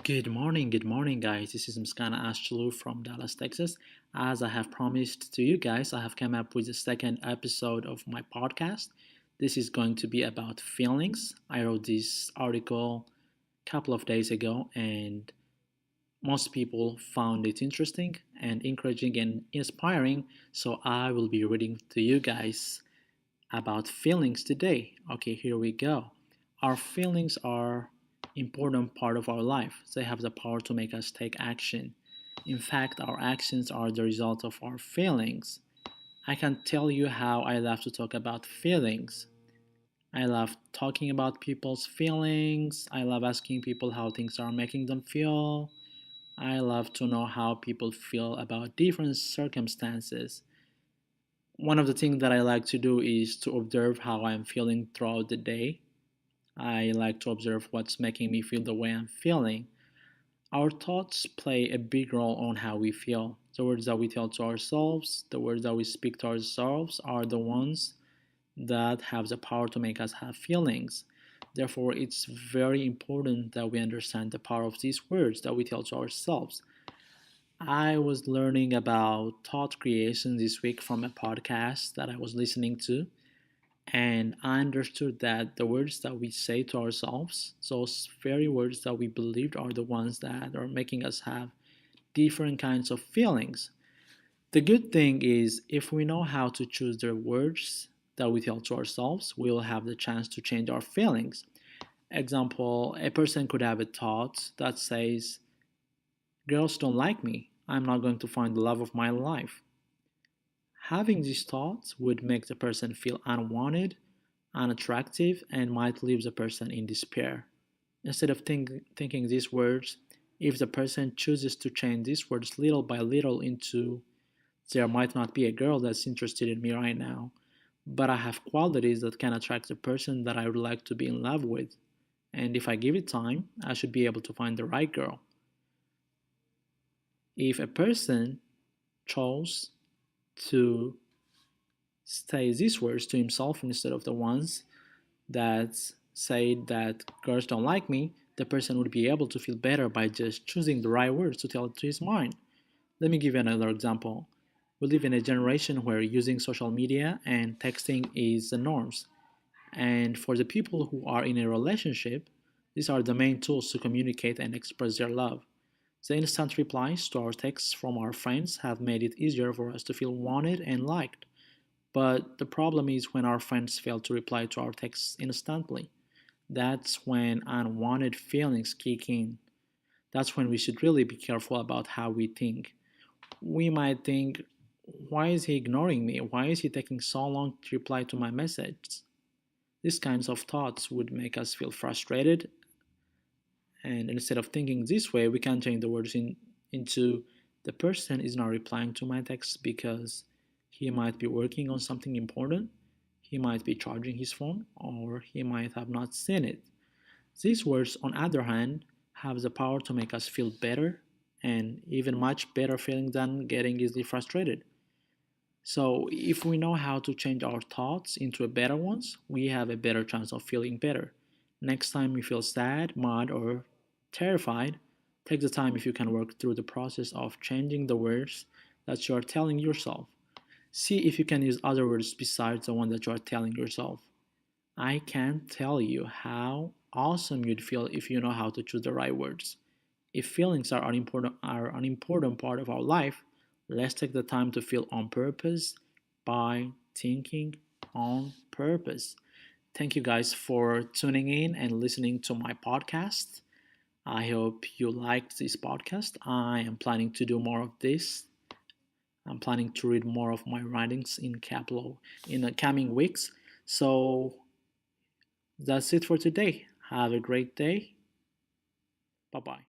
Good morning, guys. This is Mskana Ashlu from Dallas, Texas. As I have promised to you guys, I have come up with the second episode of my podcast. This is going to be about feelings. I wrote this article a couple of days ago, and most people found it interesting and encouraging and inspiring. So I will be reading to you guys about feelings today. Okay, here we go. Our feelings are important part of our life. They have the power to make us take action. In fact, our actions are the result of our feelings. I can tell you how I love to talk about feelings. I love talking about people's feelings. I love asking people how things are making them feel. I love to know how people feel about different circumstances. One of the things that I like to do is to observe how I'm feeling throughout the day. I like to observe what's making me feel the way I'm feeling. Our thoughts play a big role on how we feel. The words that we tell to ourselves, the words that we speak to ourselves are the ones that have the power to make us have feelings. Therefore, it's very important that we understand the power of these words that we tell to ourselves. I was learning about thought creation this week from a podcast that I was listening to, and I understood that the words that we say to ourselves, those very words that we believed, are the ones that are making us have different kinds of feelings. The good thing is, if we know how to choose the words that we tell to ourselves, we'll have the chance to change our feelings. Example, a person could have a thought that says, girls don't like me. I'm not going to find the love of my life. Having these thoughts would make the person feel unwanted, unattractive, and might leave the person in despair. Instead of thinking these words, if the person chooses to change these words little by little into, there might not be a girl that's interested in me right now, but I have qualities that can attract the person that I would like to be in love with. And if I give it time, I should be able to find the right girl. If a person chose to say these words to himself instead of the ones that say that girls don't like me, the person would be able to feel better by just choosing the right words to tell it to his mind. Let me give you another example. We live in a generation where using social media and texting is the norms. And for the people who are in a relationship, these are the main tools to communicate and express their love. The instant replies to our texts from our friends have made it easier for us to feel wanted and liked. But the problem is when our friends fail to reply to our texts instantly. That's when unwanted feelings kick in. That's when we should really be careful about how we think. We might think, why is he ignoring me? Why is he taking so long to reply to my message? These kinds of thoughts would make us feel frustrated, and instead of thinking this way, we can change the words into, the person is not replying to my text because he might be working on something important, he might be charging his phone, or he might have not seen it. These words, on the other hand, have the power to make us feel better, and even much better feeling than getting easily frustrated. So, if we know how to change our thoughts into better ones, we have a better chance of feeling better. Next time you feel sad, mad, or terrified, take the time if you can work through the process of changing the words that you are telling yourself. See if you can use other words besides the one that you are telling yourself. I can't tell you how awesome you'd feel if you know how to choose the right words. If feelings are an important part of our life, let's take the time to feel on purpose by thinking on purpose. Thank you guys for tuning in and listening to my podcast. I hope you liked this podcast. I am planning to do more of this. I'm planning to read more of my writings in the coming weeks. So that's it for today. Have a great day. Bye bye.